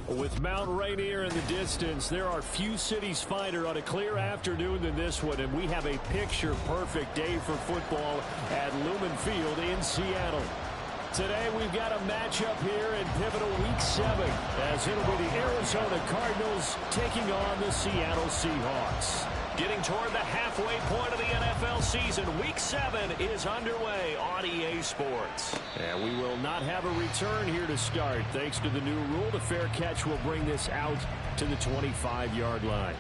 With Mount Rainier in the distance, there are few cities finer on a clear afternoon than this one, and we have a picture-perfect day for football at Lumen Field in Seattle. Today, we've got a matchup here in pivotal Week 7, as it'll be the Arizona Cardinals taking on the Seattle Seahawks. Getting toward the halfway point of the NFL season, Week 7 is underway on EA Sports. And we will not have a return here to start. Thanks to the new rule, the fair catch will bring this out to the 25-yard line.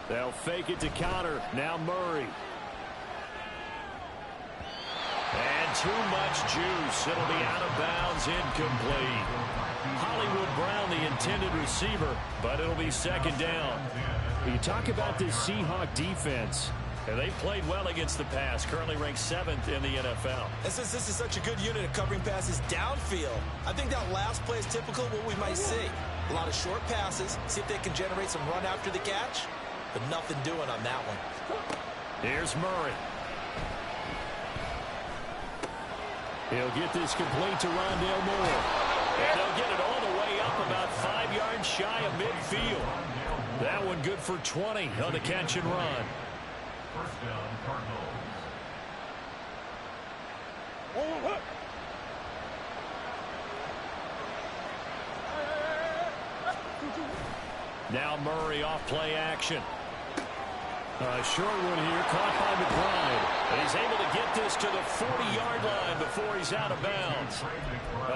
They'll fake it to counter. Now Murray. And too much juice. It'll be out of bounds, incomplete. Hollywood Brown, the intended receiver, but it'll be second down. You talk about this Seahawk defense. And they played well against the pass, currently ranked 7th in the NFL. And since this is such a good unit of covering passes downfield, I think that last play is typical of what we might see. A lot of short passes, see if they can generate some run after the catch, but nothing doing on that one. Here's Murray. He'll get this complete to Rondale Moore. And they'll get it all the way up about 5 yards shy of midfield. That one good for 20 on the catch and run. First down, Cardinals. Now Murray off play action. A short one here, caught by McBride. And he's able to get this to the 40-yard line before he's out of bounds.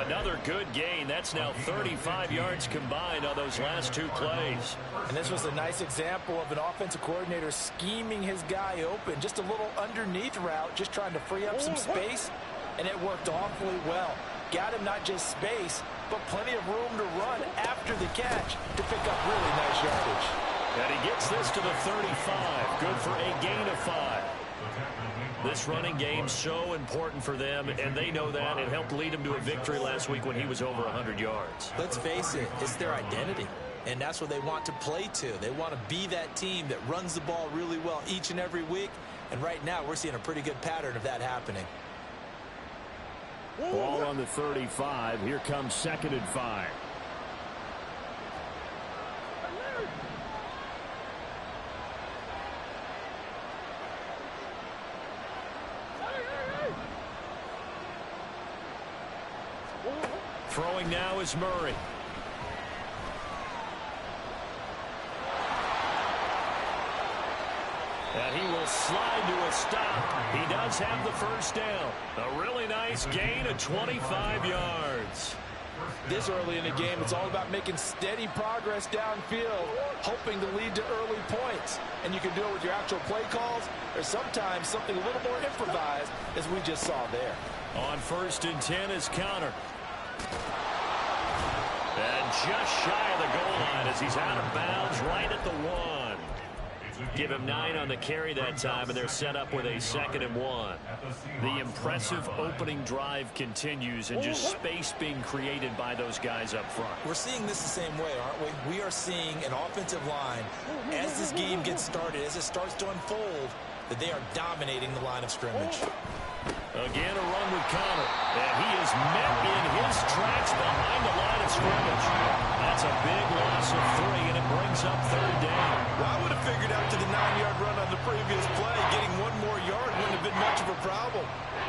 Another good gain. That's now 35 yards combined on those last 2 plays. And this was a nice example of an offensive coordinator scheming his guy open. Just a little underneath route, just trying to free up some space, and it worked awfully well. Got him not just space, but plenty of room to run after the catch to pick up really nice yardage. And he gets this to the 35. Good for a gain of 5. This running game so important for them, and they know that. It helped lead them to a victory last week when he was over 100 yards. Let's face it, it's their identity, and that's what they want to play to. They want to be that team that runs the ball really well each and every week, and right now we're seeing a pretty good pattern of that happening. Ball on the 35. Here comes 2nd and 5. Throwing now is Murray. And he will slide to a stop. He does have the first down. A really nice gain of 25 yards. This early in the game, it's all about making steady progress downfield, hoping to lead to early points. And you can do it with your actual play calls, or sometimes something a little more improvised, as we just saw there. On 1st and 10 is counter. And just shy of the goal line as he's out of bounds right at the 1. Give him 9 on the carry that time, and they're set up with a 2nd and 1. The impressive opening drive continues, and just space being created by those guys up front. We're seeing this the same way, aren't we? We are seeing an offensive line, as this game gets started, as it starts to unfold, that they are dominating the line of scrimmage. Again, a run with Connor, and he is met in his tracks behind the line of scrimmage. That's a big loss of 3, and it brings up 3rd down. Well, I would have figured out to the 9-yard run on the previous play, getting 1 more yard wouldn't have been much of a problem.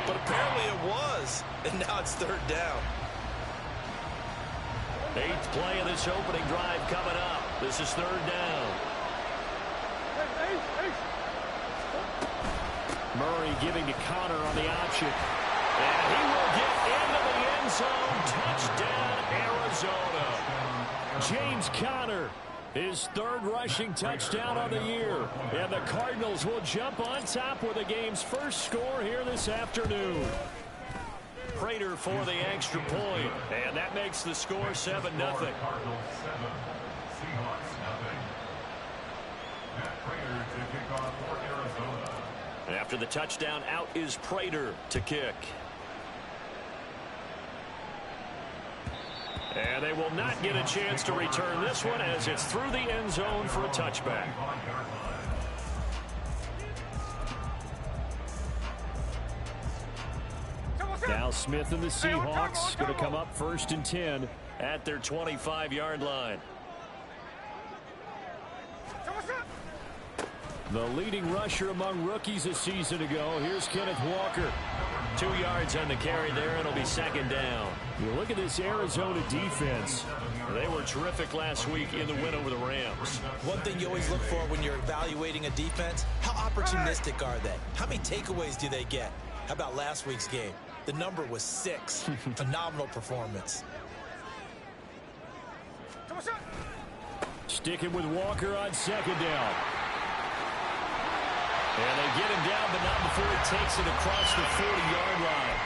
But apparently it was, and now it's 3rd down. 8th play of this opening drive coming up. This is 3rd down. Murray giving to Connor on the option. And he will get into the end zone. Touchdown, Arizona. James Conner, his 3rd rushing touchdown of the year. And the Cardinals will jump on top with the game's first score here this afternoon. Prater for the extra point. And that makes the score 7-0. Cardinals 7, Seahawks 0. Matt Prater to kick off for Arizona. After the touchdown, out is Prater to kick. And they will not get a chance to return this one as it's through the end zone for a touchback. Now Smith and the Seahawks going to come up 1st and 10 at their 25-yard line. The leading rusher among rookies a season ago. Here's Kenneth Walker. 2 yards on the carry there, and it'll be 2nd down. You look at this Arizona defense. They were terrific last week in the win over the Rams. One thing you always look for when you're evaluating a defense, how opportunistic are they? How many takeaways do they get? How about last week's game? The number was 6. Phenomenal performance. Sticking with Walker on 2nd down. And they get him down, but not before he takes it across the 40-yard line.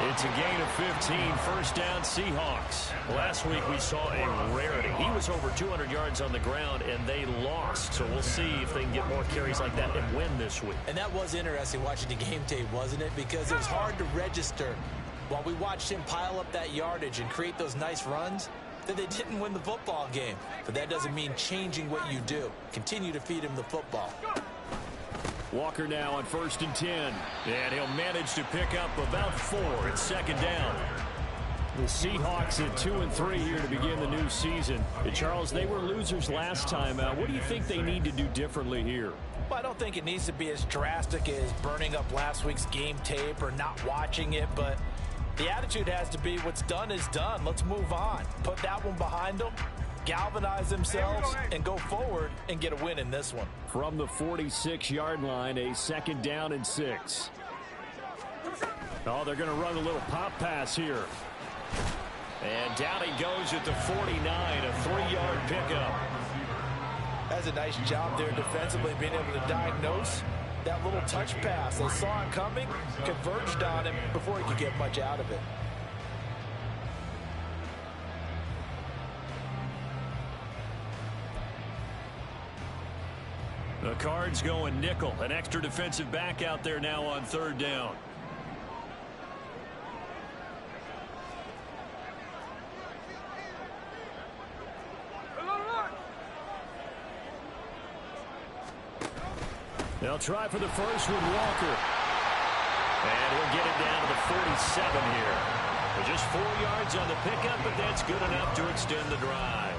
It's a gain of 15, 1st down Seahawks. Last week we saw a rarity. He was over 200 yards on the ground, and they lost. So we'll see if they can get more carries like that and win this week. And that was interesting watching the game tape, wasn't it? Because it was hard to register while we watched him pile up that yardage and create those nice runs that they didn't win the football game. But that doesn't mean changing what you do. Continue to feed him the football. Walker now on 1st and 10. And he'll manage to pick up about 4 at 2nd down. The Seahawks at 2-3 here to begin the new season. Charles, they were losers last time out. What do you think they need to do differently here? Well, I don't think it needs to be as drastic as burning up last week's game tape or not watching it, but the attitude has to be what's done is done. Let's move on. Put that one behind them, galvanize themselves, and go forward and get a win in this one. From the 46-yard line, a 2nd down and 6. Oh, they're going to run a little pop pass here. And down he goes at the 49, a 3-yard pickup. That's a nice job there defensively, being able to diagnose that little touch pass. They saw it coming, converged on him before he could get much out of it. The Cards going nickel. An extra defensive back out there now on 3rd down. They'll try for the first with Walker. And he'll get it down to the 47 here. With just 4 yards on the pickup, but that's good enough to extend the drive.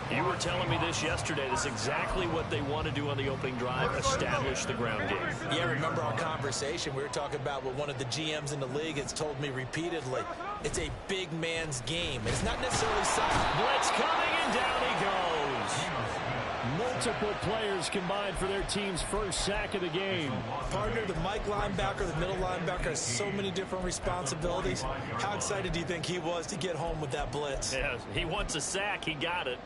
You were telling me this yesterday. This is exactly what they want to do on the opening drive, establish the ground game. Yeah, remember our conversation. We were talking about what one of the GMs in the league has told me repeatedly. It's a big man's game. It's not necessarily soft. Blitz coming, and down he goes. Multiple players combined for their team's first sack of the game. Partner, the Mike linebacker, the middle linebacker has so many different responsibilities. How excited do you think he was to get home with that blitz? Yeah, he wants a sack. He got it.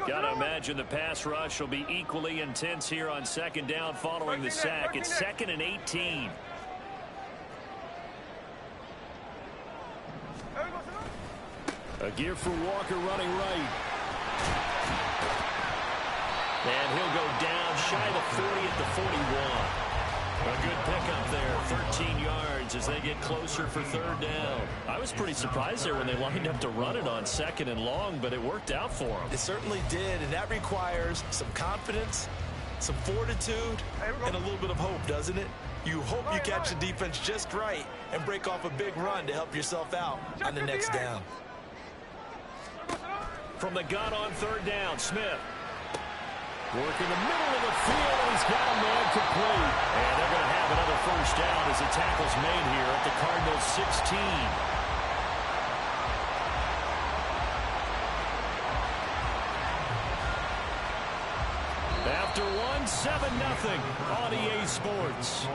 Got to imagine the pass rush will be equally intense here on 2nd down following the sack. It's 2nd and 18. A give for Walker running right. And he'll go down shy of the 40 at the 41. A good pickup there, 13 yards as they get closer for 3rd down. I was pretty surprised there when they lined up to run it on 2nd and long, but it worked out for them. It certainly did, and that requires some confidence, some fortitude, and a little bit of hope, doesn't it? You hope you catch the defense just right and break off a big run to help yourself out on the next down. From the gun on 3rd down, Smith. Working the middle of the field, and he's got a man complete. And they're going to have another 1st down as the tackle's made here at the Cardinals' 16. After one, 7-0 on EA Sports.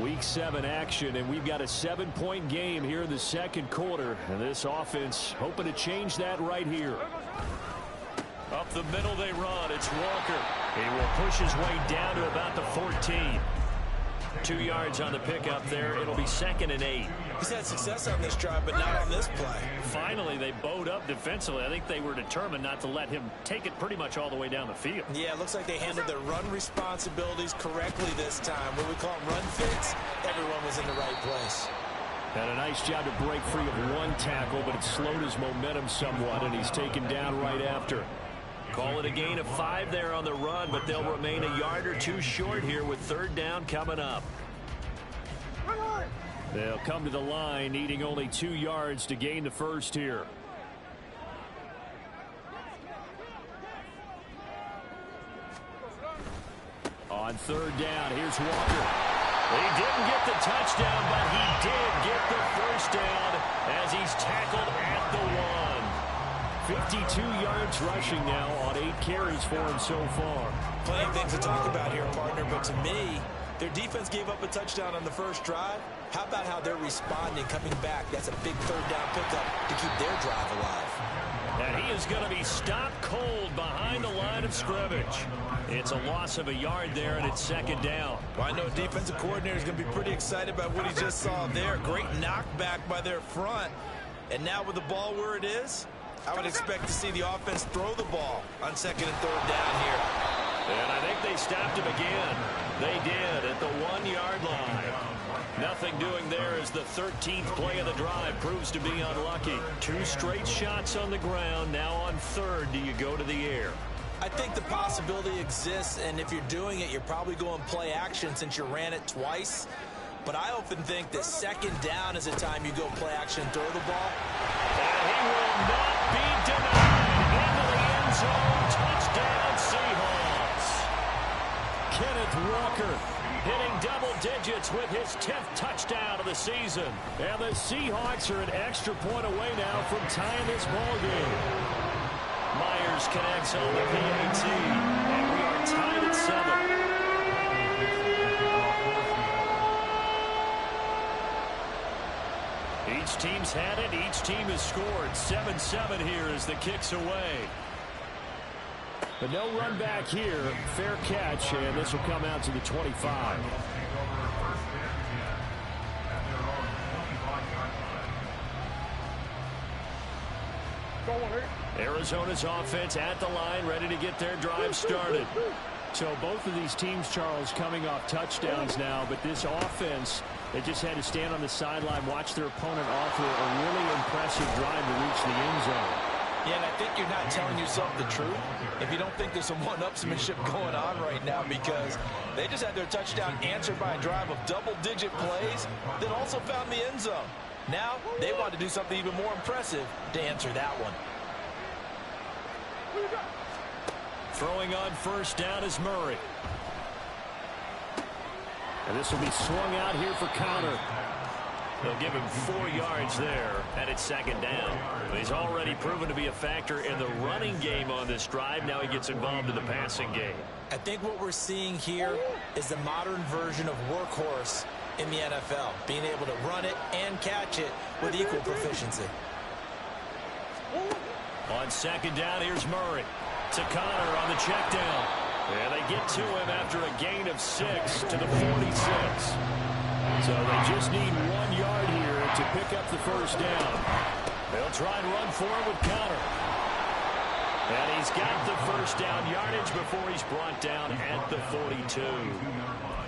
Week 7 action, and we've got a 7-point game here in the second quarter. And this offense hoping to change that right here. Up the middle they run. It's Walker. He will push his way down to about the 14. 2 yards on the pickup there. It'll be 2nd and 8. He's had success on this drive, but not on this play. Finally, they bowed up defensively. I think they were determined not to let him take it pretty much all the way down the field. Yeah, it looks like they handled their run responsibilities correctly this time. What we call them run fits, everyone was in the right place. Had a nice job to break free of one tackle, but it slowed his momentum somewhat, and he's taken down right after. Call it a gain of 5 there on the run, but they'll remain a yard or 2 short here with 3rd down coming up. They'll come to the line, needing only 2 yards to gain the first here. On 3rd down, here's Walker. He didn't get the touchdown, but he did get the first down as he's tackled at the 1. 52 yards rushing now on 8 carries for him so far. Plenty of things to talk about here, partner, but to me, their defense gave up a touchdown on the first drive. How about how they're responding, coming back? That's a big 3rd down pickup to keep their drive alive. And he is going to be stopped cold behind the line of scrimmage. It's a loss of a yard there, and it's 2nd down. Well, I know a defensive coordinator is going to be pretty excited about what he just saw there. Great knockback by their front. And now with the ball where it is, I would expect to see the offense throw the ball on 2nd and 3rd down here. And I think they stopped him again. They did at the 1-yard line. Nothing doing there as the 13th play of the drive proves to be unlucky. 2 straight shots on the ground. Now on 3rd, do you go to the air? I think the possibility exists, and if you're doing it, you're probably going play action since you ran it twice. But I often think that 2nd down is the time you go play action, throw the ball. And he will not be denied. Into the end zone. Touchdown, Seahawks. Kenneth Walker hitting double digits with his 10th touchdown of the season. And the Seahawks are an extra point away now from tying this ball game. Myers connects on the PAT, and we are tied at 7. Each team's had it. Each team has scored. 7-7 here as the kick's away. But no run back here. Fair catch, and this will come out to the 25. Arizona's offense at the line, ready to get their drive started. So both of these teams, Charles, coming off touchdowns now, but this offense, they just had to stand on the sideline, watch their opponent offer a really impressive drive to reach the end zone. Yeah, and I think you're not telling yourself the truth if you don't think there's some one-upsmanship going on right now, because they just had their touchdown answered by a drive of double-digit plays that also found the end zone. Now they want to do something even more impressive to answer that one. Throwing on 1st down is Murray. And this will be swung out here for Connor. They'll give him 4 yards there, and it's 2nd down. He's already proven to be a factor in the running game on this drive. Now he gets involved in the passing game. I think what we're seeing here is the modern version of workhorse in the NFL, being able to run it and catch it with equal proficiency. On 2nd down, here's Murray to Connor on the check down. And they get to him after a gain of 6 to the 46. So they just need 1 yard here to pick up the 1st down. They'll try and run for it with Connor. And he's got the 1st down yardage before he's brought down at the 42.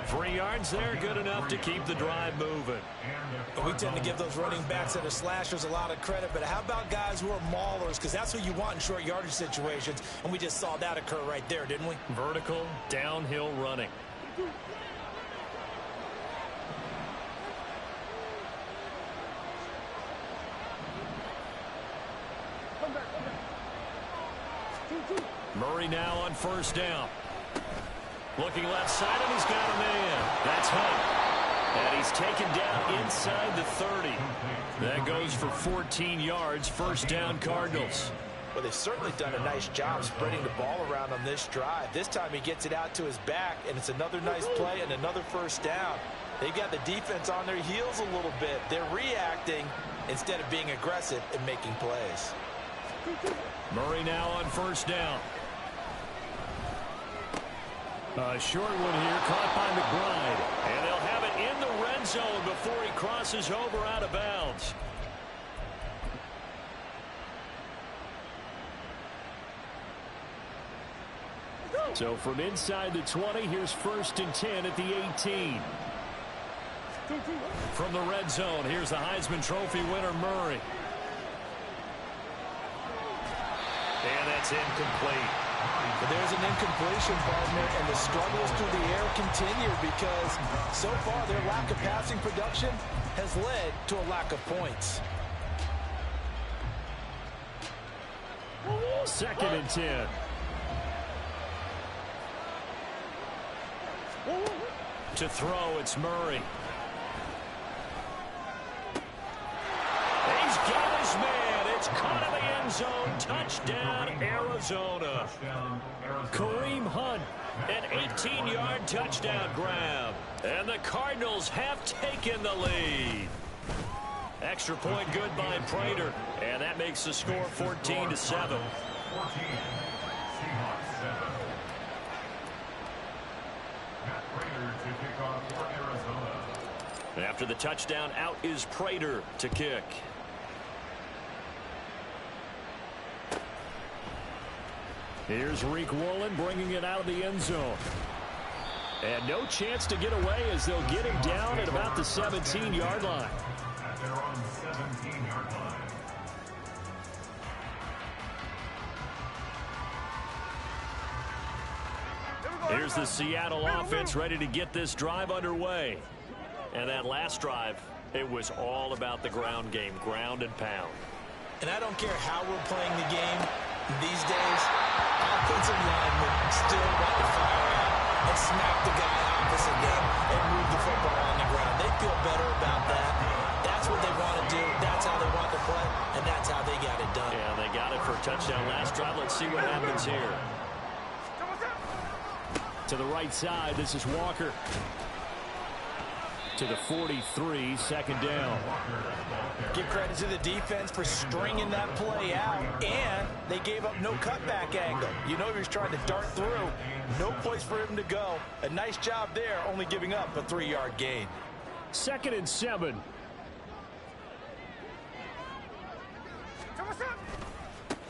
3 yards there, good enough to keep the drive moving. We tend to give those running backs that are slashers a lot of credit, but how about guys who are maulers? Because that's who you want in short yardage situations, and we just saw that occur right there, didn't we? Vertical, downhill running. Murray now on 1st down. Looking left side, and he's got a man. That's Hunt. And he's taken down inside the 30. That goes for 14 yards. 1st down, Cardinals. Well, they've certainly done a nice job spreading the ball around on this drive. This time he gets it out to his back, and it's another nice play and another 1st down. They got the defense on their heels a little bit. They're reacting instead of being aggressive and making plays. Murray now on first down. A short one here, caught by McBride. And they'll have it in the red zone before he crosses over out of bounds. So from inside the 20, here's 1st and 10 at the 18. From the red zone, here's the Heisman Trophy winner, Murray. And that's incomplete. But there's an incompletion, partner, and the struggles through the air continue because so far their lack of passing production has led to a lack of points. 2nd and 10. To throw, it's Murray. He's got his man. It's caught in the end zone. Touchdown, Arizona. Kareem Hunt, an 18-yard touchdown grab. And the Cardinals have taken the lead. Extra point good by Prater. And that makes the score 14-7. After the touchdown, out is Prater to kick. Here's Reek Woolen bringing it out of the end zone. And no chance to get away as they'll get him down at about the 17-yard line. At their own 17-yard line. Here's the Seattle offense ready to get this drive underway. And that last drive, it was all about the ground game, ground and pound. And I don't care how we're playing the game these days, offensive linemen still want to fire out and smack the guy opposite them and move the football on the ground. They feel better about that. That's what they want to do. That's how they want to play, and that's how they got it done. Yeah, they got it for a touchdown last drive. Let's see what happens here. To the right side, this is Walker. To the 43, 2nd down. Give credit to the defense for stringing that play out, and they gave up no cutback angle. You know he was trying to dart through. No place for him to go. A nice job there, only giving up a 3-yard gain. 2nd and 7.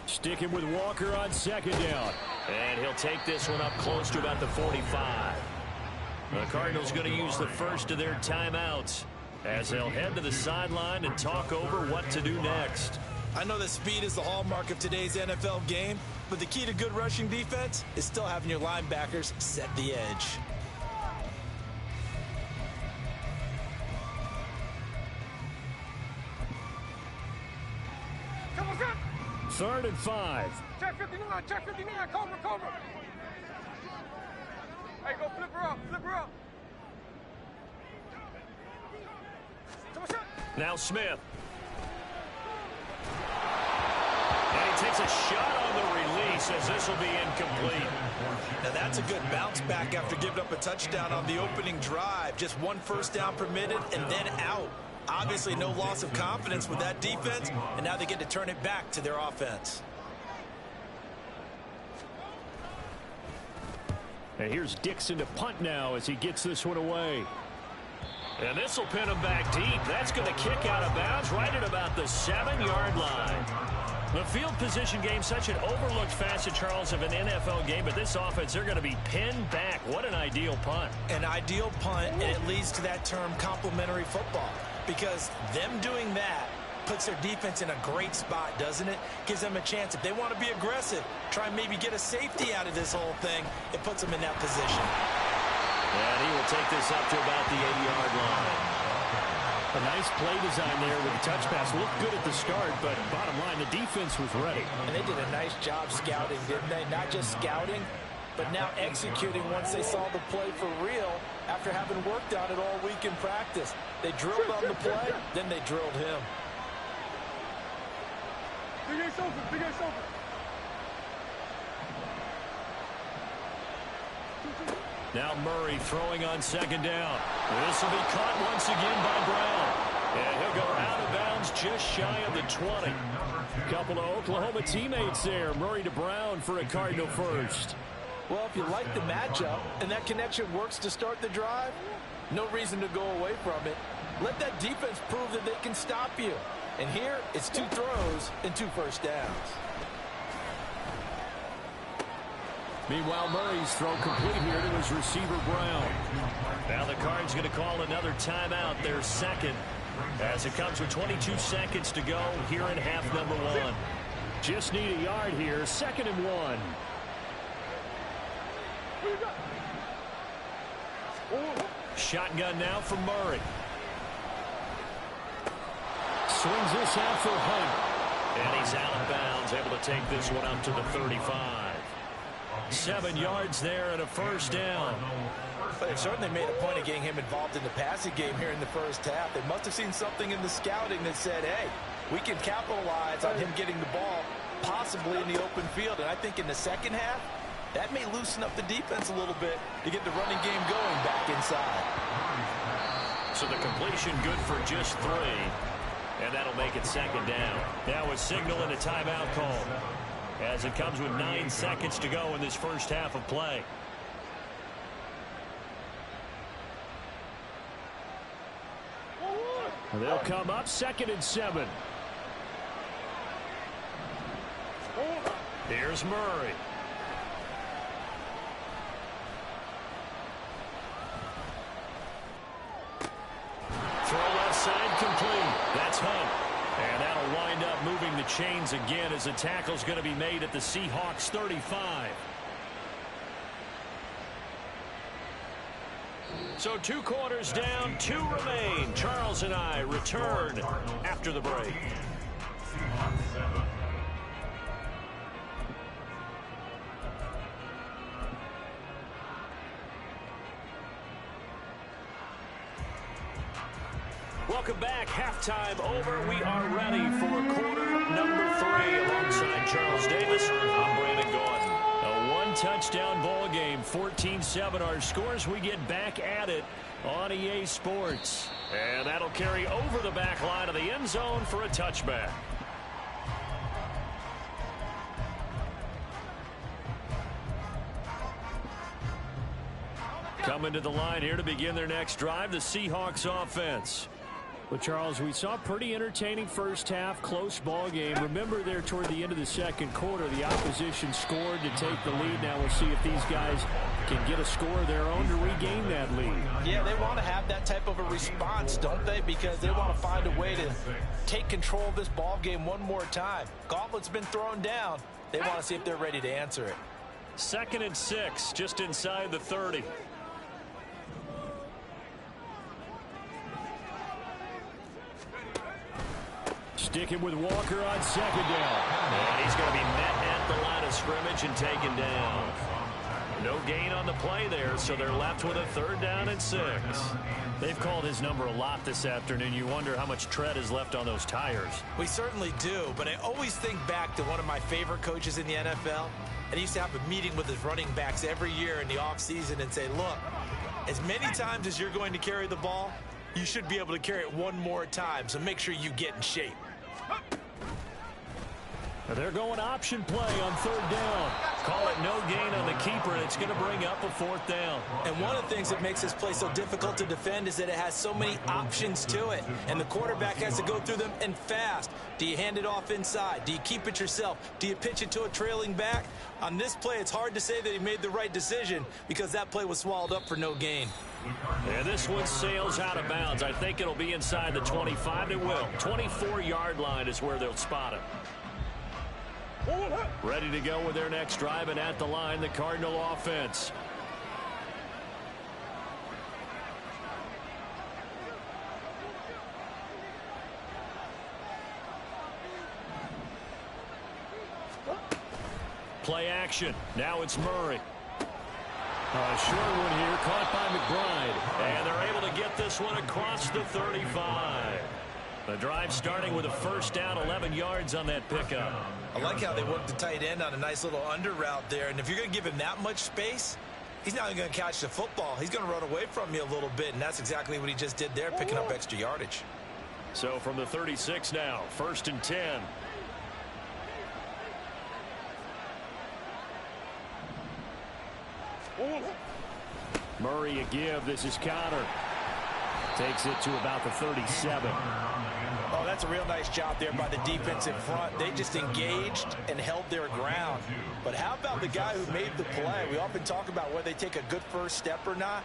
Sticking with Walker on 2nd down. And he'll take this one up close to about the 45. The Cardinals going to use the first of their timeouts as they'll head to the sideline and talk over what to do next. I know that speed is the hallmark of today's NFL game, but the key to good rushing defense is still having your linebackers set the edge. Third and 5. Check 59, check 59, Cobra. Hey, go flip her up. Now Smith. And he takes a shot on the release as this will be incomplete. Now that's a good bounce back after giving up a touchdown on the opening drive. Just one first down permitted and then out. Obviously no loss of confidence with that defense, and now they get to turn it back to their offense. And here's Dixon to punt now as he gets this one away. And this will pin him back deep. That's going to kick out of bounds right at about the 7-yard line. The field position game, such an overlooked facet, Charles, of an NFL game, but this offense, they're going to be pinned back. What an ideal punt. An ideal punt, and it leads to that term complementary football, because them doing that puts their defense in a great spot, doesn't it? Gives them a chance. If they want to be aggressive, try and maybe get a safety out of this whole thing, it puts them in that position. And he will take this up to about the 80-yard line. A nice play design there with the touch pass. Looked good at the start, but bottom line, the defense was ready. And they did a nice job scouting, didn't they? Not just scouting, but now executing once they saw the play for real after having worked on it all week in practice. They drilled on the play, then they drilled him. Big Ace open. Now Murray throwing on second down. This will be caught once again by Brown. And he'll go out of bounds just shy of the 20. Couple of Oklahoma teammates there. Murray to Brown for a Cardinal first. Well, if you like the matchup and that connection works to start the drive, no reason to go away from it. Let that defense prove that they can stop you. And here, it's 2 throws and 2 first downs. Meanwhile, Murray's throw complete here to his receiver, Brown. Now the Cards going to call another timeout, their second, as it comes with 22 seconds to go here in half number 1. Just need a yard here, 2nd and 1. Shotgun now from Murray. Swings this out for Hunt. And he's out of bounds, able to take this one up to the 35. 7 yards there and a first down. But they certainly made a point of getting him involved in the passing game here in the first half. They must have seen something in the scouting that said, hey, we can capitalize on him getting the ball possibly in the open field. And I think in the second half, that may loosen up the defense a little bit to get the running game going back inside. So the completion good for just 3. And that'll make it 2nd down. Now a signal and a timeout call, as it comes with 9 seconds to go in this first half of play. They'll come up 2nd and 7. Here's Murray. Throw left side complete. That's Hunt. And that'll wind up moving the chains again as the tackle's going to be made at the Seahawks 35. So 2 quarters down, 2 remain. Charles and I return after the break. Welcome back. Halftime over. We are ready for quarter number 3 alongside Charles Davis. I'm Brandon Gordon. A 1-touchdown ball game, 14-7 our scores. We get back at it on EA Sports. And that'll carry over the back line of the end zone for a touchback. Coming to the line here to begin their next drive, the Seahawks offense. Well, Charles, we saw a pretty entertaining first half, close ball game. Remember there toward the end of the second quarter, the opposition scored to take the lead. Now we'll see if these guys can get a score of their own to regain that lead. Yeah, they want to have that type of a response, don't they? Because they want to find a way to take control of this ball game one more time. Gauntlet's been thrown down. They want to see if they're ready to answer it. 2nd and 6, just inside the 30. Sticking with Walker on 2nd down. And he's going to be met at the line of scrimmage and taken down. No gain on the play there, so they're left with a 3rd down and 6. They've called his number a lot this afternoon. You wonder how much tread is left on those tires. We certainly do, but I always think back to one of my favorite coaches in the NFL. And he used to have a meeting with his running backs every year in the offseason and say, look, as many times as you're going to carry the ball, you should be able to carry it one more time, so make sure you get in shape. They're going option play on 3rd down. Call it no gain on the keeper, and it's going to bring up a 4th down. And one of the things that makes this play so difficult to defend is that it has so many options to it. And the quarterback has to go through them and fast. Do you hand it off inside? Do you keep it yourself? Do you pitch it to a trailing back? On this play, it's hard to say that he made the right decision because that play was swallowed up for no gain. And this one sails out of bounds. I think it'll be inside the 25. It will. 24-yard line is where they'll spot him. Ready to go with their next drive, and at the line, the Cardinal offense. Play action. Now it's Murray. A short one here, caught by McBride. And they're able to get this one across the 35. The drive starting with a 1st down, 11 yards on that pickup. I like how they worked the tight end on a nice little under route there. And if you're going to give him that much space, He's not even going to catch the football. He's going to run away from you a little bit, and that's exactly what he just did there, picking up extra yardage. So from the 36 now, 1st and 10. Murray a give. This is Connor. Takes it to about the 37. Oh, that's a real nice job there by the defense in front. They just engaged and held their ground. But how about the guy who made the play? We often talk about whether they take a good first step or not.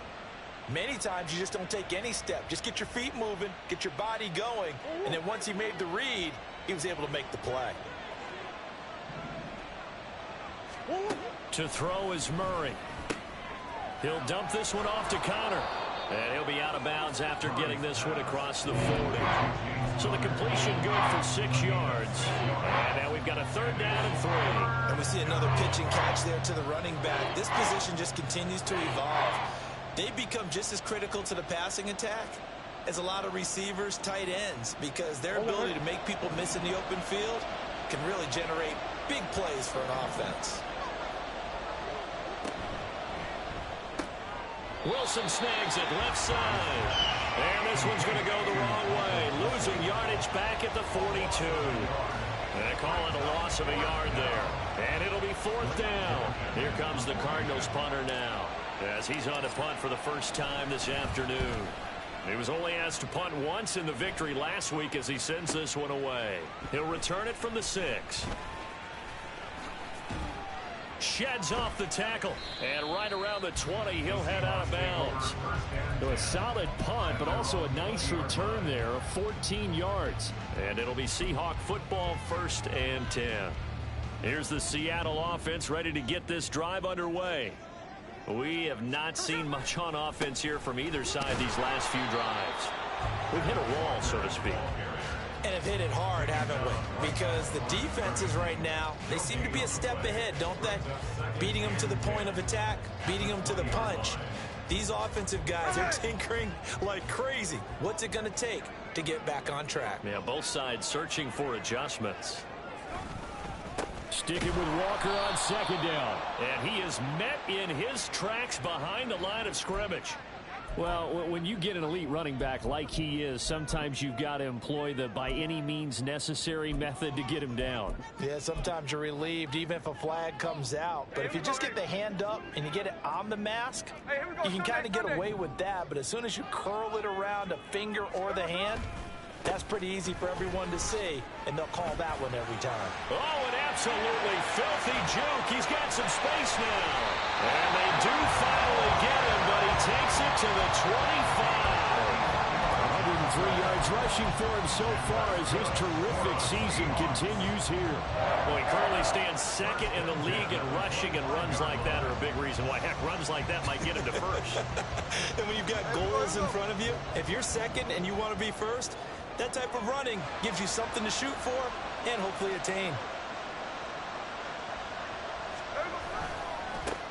Many times you just don't take any step. Just get your feet moving, get your body going, and then once he made the read, he was able to make the play. To throw is Murray. He'll dump this one off to Connor. And he'll be out of bounds after getting this one across the 40. So the completion good for 6 yards. And now we've got a 3rd down and 3. And we see another pitch and catch there to the running back. This position just continues to evolve. They become just as critical to the passing attack as a lot of receivers, tight ends, because their ability to make people miss in the open field can really generate big plays for an offense. Wilson snags it left side. And this one's going to go the wrong way. Losing yardage back at the 42. They call it a loss of a yard there. And it'll be 4th down. Here comes the Cardinals punter now, as he's on to punt for the first time this afternoon. He was only asked to punt once in the victory last week as he sends this one away. He'll return it from the 6. Sheds off the tackle, and right around the 20, he'll head out of bounds. So a solid punt, but also a nice return there of 14 yards. And it'll be Seahawk football, 1st and 10. Here's the Seattle offense ready to get this drive underway. We have not seen much on offense here from either side these last few drives. We've hit a wall, so to speak. And have hit it hard, haven't we? Because the defenses right now, they seem to be a step ahead, don't they? Beating them to the point of attack, beating them to the punch. These offensive guys are tinkering like crazy. What's it going to take to get back on track? Yeah, both sides searching for adjustments. Sticking with Walker on 2nd down. And he is met in his tracks behind the line of scrimmage. Well, when you get an elite running back like he is, sometimes you've got to employ the by any means necessary method to get him down. Yeah, sometimes you're relieved even if a flag comes out. But if you just get the hand up and you get it on the mask, you can kind of get away with that. But as soon as you curl it around a finger or the hand, that's pretty easy for everyone to see, and they'll call that one every time. Oh, an absolutely filthy juke. He's got some space now. And they do finally get him, but he takes it to the 25. 103 yards rushing for him so far as his terrific season continues here. Well, he currently stands 2nd in the league in rushing, and runs like that are a big reason why. Heck, runs like that might get him to 1st. And when you've got goals in front of you, if you're 2nd and you want to be 1st, that type of running gives you something to shoot for and hopefully attain.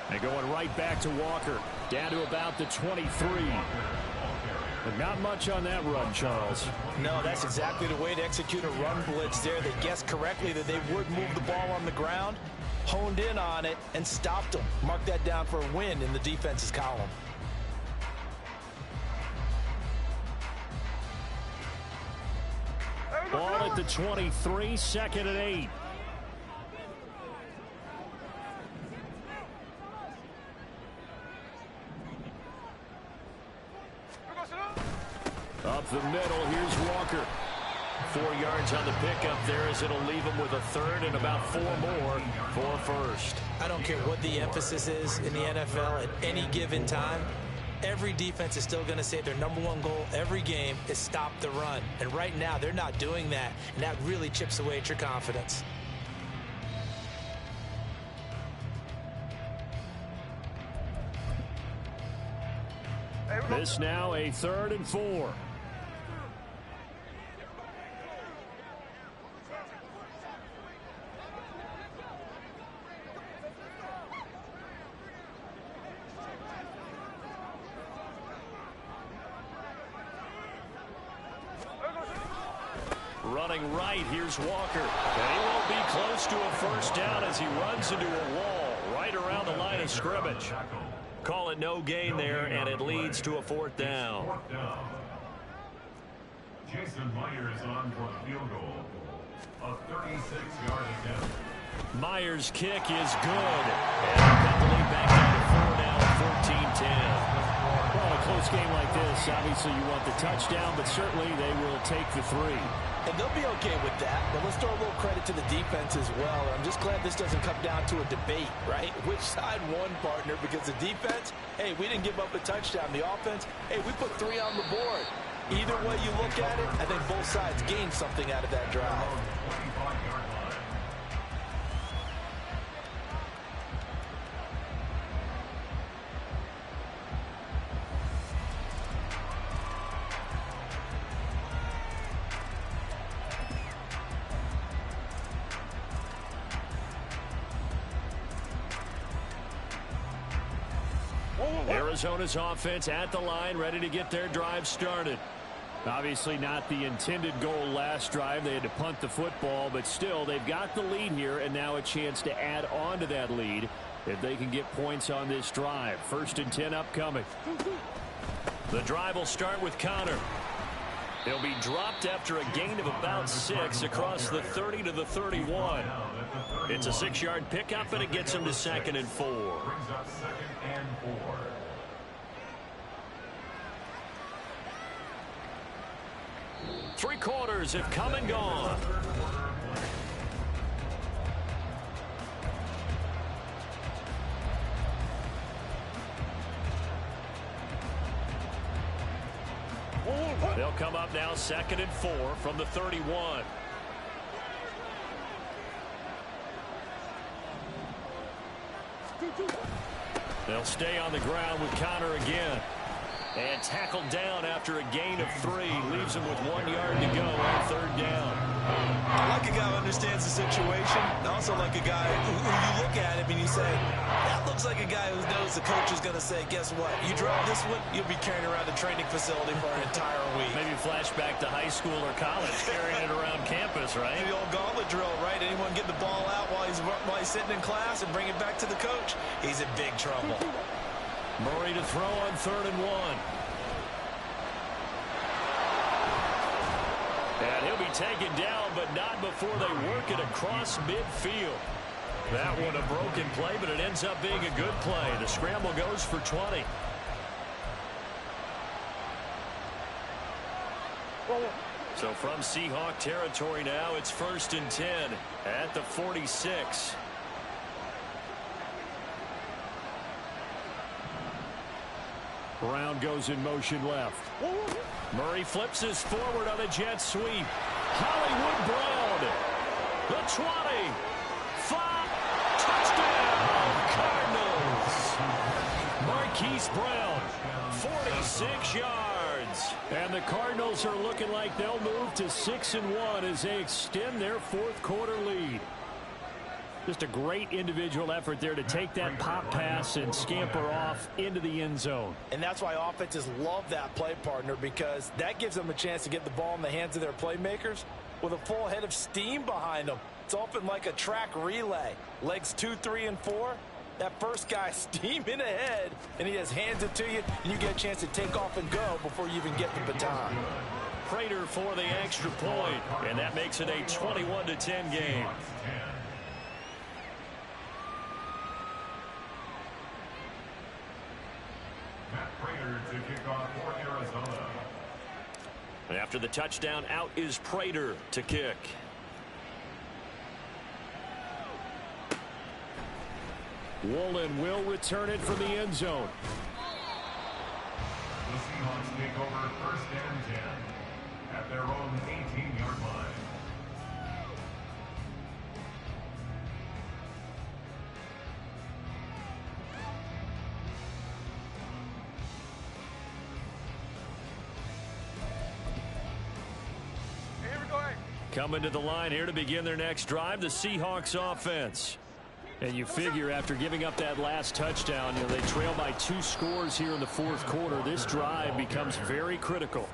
And going right back to Walker, down to about the 23. But not much on that run, Charles. No, that's exactly the way to execute a run blitz there. They guessed correctly that they would move the ball on the ground, honed in on it, and stopped them. Mark that down for a win in the defense's column. Ball at the 23, 2nd and 8. Up the middle, here's Walker. 4 yards on the pickup there, as it'll leave him with a 3rd and about 4 more for 1st. I don't care what the emphasis is in the NFL at any given time. Every defense is still going to say their #1 goal every game is stop the run. And right now, they're not doing that, and that really chips away at your confidence. This now a 3rd and 4. Running right, here's Walker. And he won't be close to a 1st down as he runs into a wall right around the line of scrimmage. Call it no gain there, and it leads to a 4th down. Jason Myers on for the field goal. A 36-yard attempt. Myers' kick is good. And they'll cut the lead back down to 4 now, 14-10. Well, in a close game like this, obviously you want the touchdown, but certainly they will take the 3. And they'll be okay with that, but let's throw a little credit to the defense as well. I'm just glad this doesn't come down to a debate, right? Which side won, partner? Because the defense, hey, we didn't give up a touchdown. The offense, hey, we put 3 on the board. Either way you look at it, I think both sides gained something out of that drive. 25-yard line. Arizona's offense at the line, ready to get their drive started. Obviously not the intended goal last drive. They had to punt the football, but still they've got the lead here, and now a chance to add on to that lead if they can get points on this drive. 1st and 10 upcoming. The drive will start with Connor. He'll be dropped after a gain of about 6 across the 30 to the 31. It's a 6-yard pickup, and it gets him to 2nd and 4. Brings up 2nd and 4. Three quarters have come and gone. They'll come up now 2nd and 4 from the 31. They'll stay on the ground with Connor again. And tackled down after a gain of 3. Leaves him with 1 yard to go on 3rd down. I like a guy who understands the situation. I also like a guy who you look at him and you say, that looks like a guy who knows the coach is going to say, guess what? You drop this one, you'll be carrying around the training facility for an entire week. Maybe flashback to high school or college, carrying it around campus, right? The old gauntlet drill, right? Anyone get the ball out while he's sitting in class and bring it back to the coach? He's in big trouble. Murray to throw on 3rd and 1. And he'll be taken down, but not before they work it across midfield. That one a broken play, but it ends up being a good play. The scramble goes for 20. So from Seahawk territory now, it's 1st and 10 at the 46. Brown goes in motion left. Murray flips his forward on a jet sweep. Hollywood Brown. The 20. 5. Touchdown. Cardinals. Marquise Brown. 46 yards. And the Cardinals are looking like they'll move to 6-1 as they extend their 4th quarter lead. Just a great individual effort there to take that pop pass and scamper off into the end zone. And that's why offenses love that play, partner, because that gives them a chance to get the ball in the hands of their playmakers with a full head of steam behind them. It's often like a track relay. Legs 2, 3, and 4. That first guy steaming ahead, and he just hands it to you, and you get a chance to take off and go before you even get the baton. Prater for the extra point, and that makes it a 21-10 game. To kick off for Arizona. And after the touchdown, out is Prater to kick. Woolen will return it from the end zone. The Seahawks take over 1st and 10 at their own 18-yard line. Coming to the line here to begin their next drive, the Seahawks offense. And you figure after giving up that last touchdown, they trail by 2 scores here in the 4th quarter. This drive becomes very critical.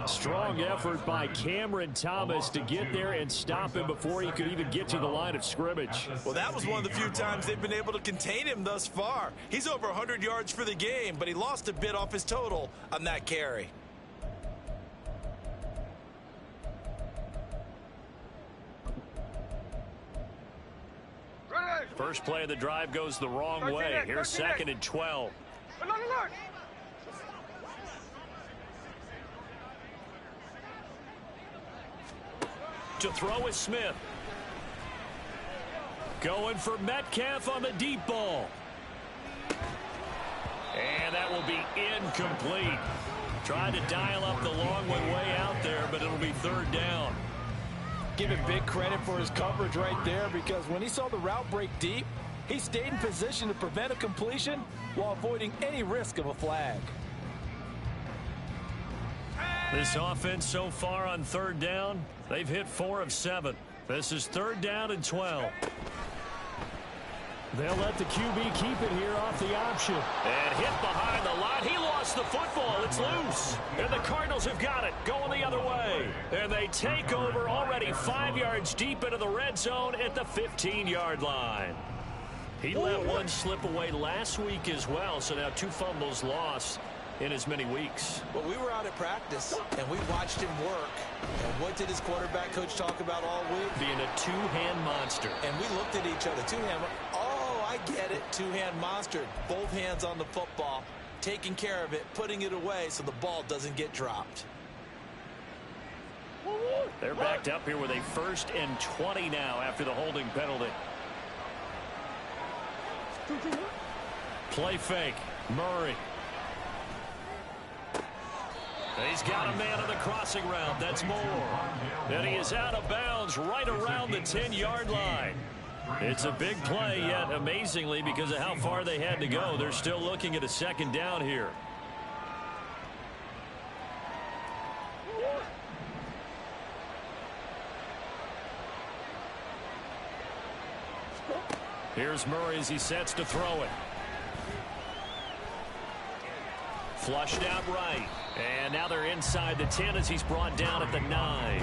Strong effort by Cameron Thomas to get there and stop him before he could even get to the line of scrimmage. Well, that was one of the few times they've been able to contain him thus far. He's over 100 yards for the game, but he lost a bit off his total on that carry. First play of the drive goes the wrong way. Here's 2nd and 12. To throw is Smith. Going for Metcalf on the deep ball. And that will be incomplete. Tried to dial up the long way out there, but it'll be 3rd down. Give him big credit for his coverage right there, because when he saw the route break deep, he stayed in position to prevent a completion while avoiding any risk of a flag. This offense so far on 3rd down, they've hit 4 of 7. This is 3rd down and 12. They'll let the QB keep it here off the option. And hit behind the line. He lost the football. It's loose. And the Cardinals have got it going the other way. And they take over already 5 yards deep into the red zone at the 15-yard line. He let one slip away last week as well, so now 2 fumbles lost in as many weeks. Well, we were out at practice, and we watched him work. And what did his quarterback coach talk about all week? Being a 2-hand monster. And we looked at each other. 2-hand. Oh, I get it. 2-hand monster. Both hands on the football, taking care of it, putting it away so the ball doesn't get dropped. They're backed up here with a 1st and 20 now after the holding penalty. Play fake. Murray. He's got a man on the crossing route. That's Moore. And he is out of bounds right around the 10-yard line. It's a big play, yet amazingly, because of how far they had to go, they're still looking at a 2nd down here. Here's Murray as he sets to throw it. Flushed out right. And now they're inside the 10 as he's brought down at the 9.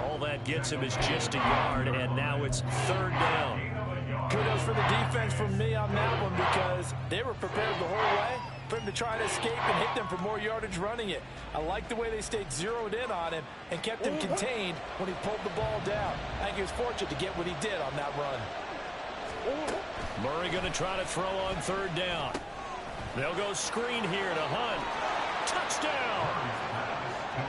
All that gets him is just a yard, and now it's 3rd down. Kudos for the defense from me on that one, because they were prepared the whole way for him to try to escape and hit them for more yardage running it. I like the way they stayed zeroed in on him and kept him contained when he pulled the ball down. I think he was fortunate to get what he did on that run. Murray going to try to throw on 3rd down. They'll go screen here to Hunt. Touchdown!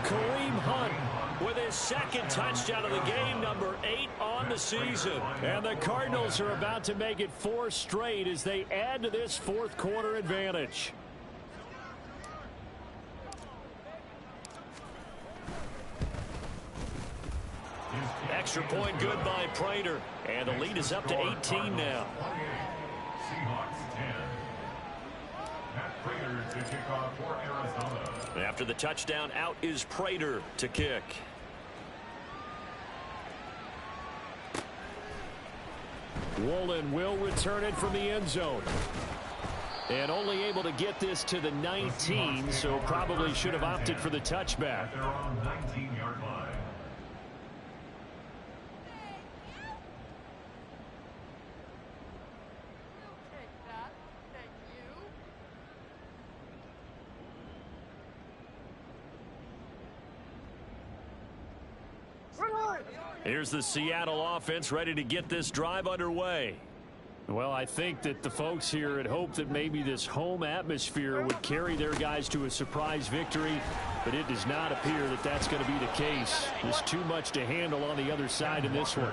Kareem Hunt with his 2nd touchdown of the game, number 8 on the season. And the Cardinals are about to make it 4 straight as they add to this 4th quarter advantage. Extra point good by Prater. And the lead is up to 18 now. Seahawks 10. Matt Prater to kick off for Arizona. After the touchdown, out is Prater to kick. Woolen will return it from the end zone. And only able to get this to the 19, so probably should have opted for the touchback. At their own 19-yard line. Here's the Seattle offense ready to get this drive underway. Well, I think that the folks here had hoped that maybe this home atmosphere would carry their guys to a surprise victory, but it does not appear that that's going to be the case. There's too much to handle on the other side in this one.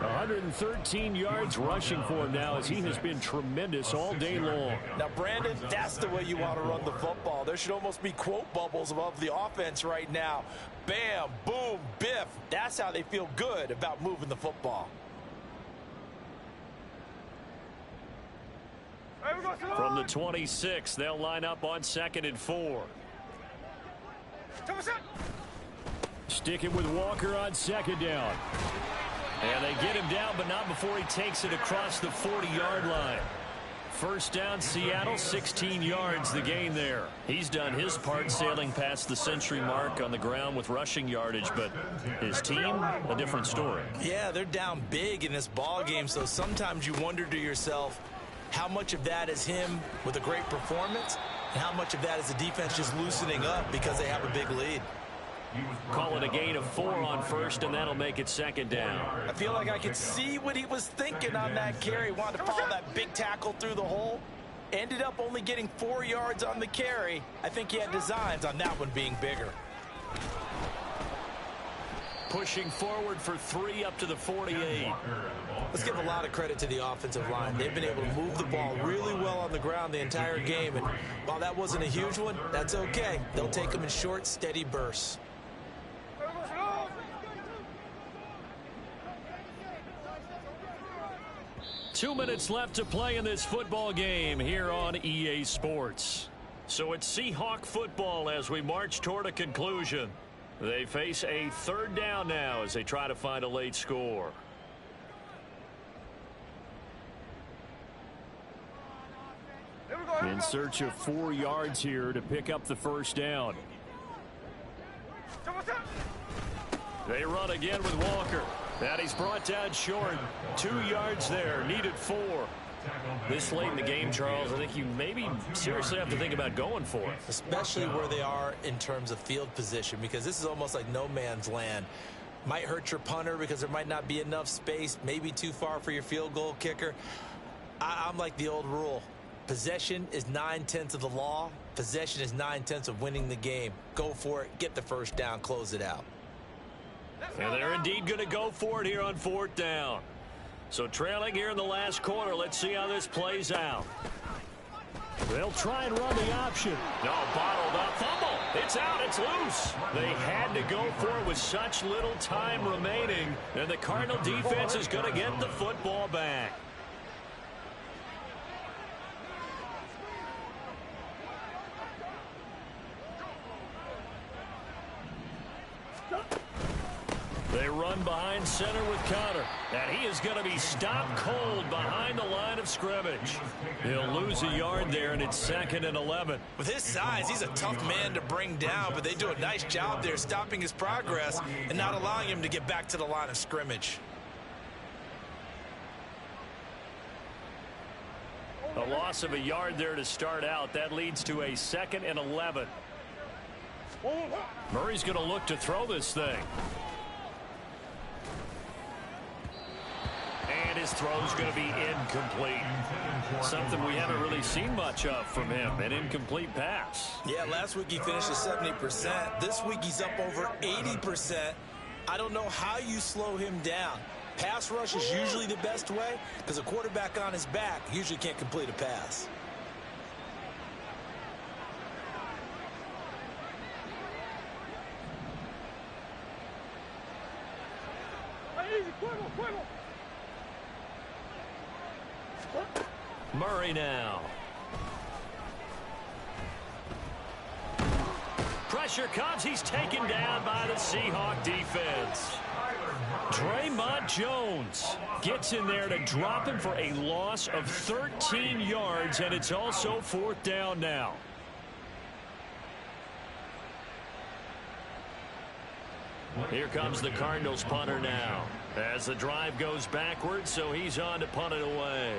113 yards rushing for him now as he has been tremendous all day long. Now, Brandon, that's the way you want to run the football. There should almost be quote bubbles above the offense right now. Bam, boom, biff. That's how they feel good about moving the football. From the 26, they'll line up on 2nd and 4. Sticking with Walker on 2nd down. And they get him down, but not before he takes it across the 40-yard line. First down, Seattle, 16 yards the gain there. He's done his part sailing past the century mark on the ground with rushing yardage, but his team, a different story. Yeah, they're down big in this ball game, so sometimes you wonder to yourself how much of that is him with a great performance and how much of that is the defense just loosening up because they have a big lead. Call it a gain of 4 on first, and that'll make it second down. I feel like I could see what he was thinking on that carry. Wanted to follow that big tackle through the hole. Ended up only getting 4 yards on the carry. I think he had designs on that one being bigger. Pushing forward for 3 up to the 48. Let's give a lot of credit to the offensive line. They've been able to move the ball really well on the ground the entire game. And while that wasn't a huge one, that's okay. They'll take them in short, steady bursts. 2 minutes left to play in this football game here on EA Sports. So it's Seahawk football as we march toward a conclusion. They face a third down now as they try to find a late score. In search of 4 yards here to pick up the first down. They run again with Walker. And he's brought down short. 2 yards there. Needed 4. This late in the game, Charles, I think you maybe seriously have to think about going for it. Especially where they are in terms of field position, because this is almost like no man's land. Might hurt your punter because there might not be enough space, maybe too far for your field goal kicker. I'm like the old rule. Possession is 9/10 of the law. Possession is 9/10 of winning the game. Go for it. Get the first down. Close it out. And they're indeed going to go for it here on 4th down. So trailing here in the last quarter. Let's see how this plays out. They'll try and run the option. No, bottled up. Fumble. It's out. It's loose. They had to go for it with such little time remaining. And the Cardinal defense is going to get the football back. They run behind center with Connor. And he is going to be stopped cold behind the line of scrimmage. He'll lose a yard there, and it's 2nd and 11. With his size, he's a tough man to bring down, but they do a nice job there stopping his progress and not allowing him to get back to the line of scrimmage. A loss of a yard there to start out. That leads to a 2nd and 11. Murray's going to look to throw this thing. And his throw's going to be incomplete. Something we haven't really seen much of from him, an incomplete pass. Yeah, last week he finished at 70%. This week he's up over 80%. I don't know how you slow him down. Pass rush is usually the best way because a quarterback on his back usually can't complete a pass. Murray now. Pressure comes. He's taken down by the Seahawk defense. Draymond Jones gets in there to drop him for a loss of 13 yards, and it's also 4th down now. Here comes the Cardinals punter now as the drive goes backwards, so he's on to punt it away.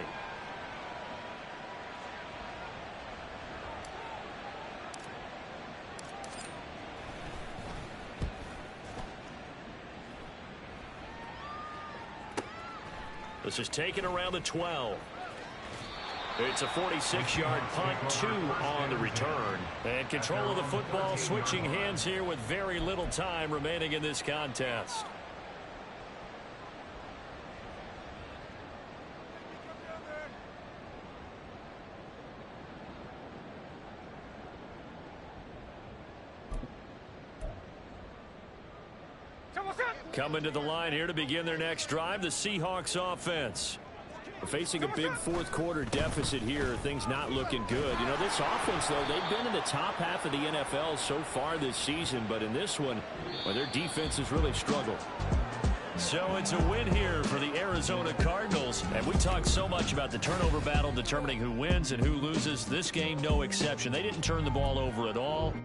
This is taken around the 12. It's a 46-yard punt, 2 on the return. And control of the football switching hands here with very little time remaining in this contest. Coming to the line here to begin their next drive, the Seahawks offense. Facing a big 4th quarter deficit here, things not looking good. You know, this offense, though, they've been in the top half of the NFL so far this season, but in this one, well, their defense has really struggled. So it's a win here for the Arizona Cardinals. And we talked so much about the turnover battle determining who wins and who loses. This game, no exception. They didn't turn the ball over at all.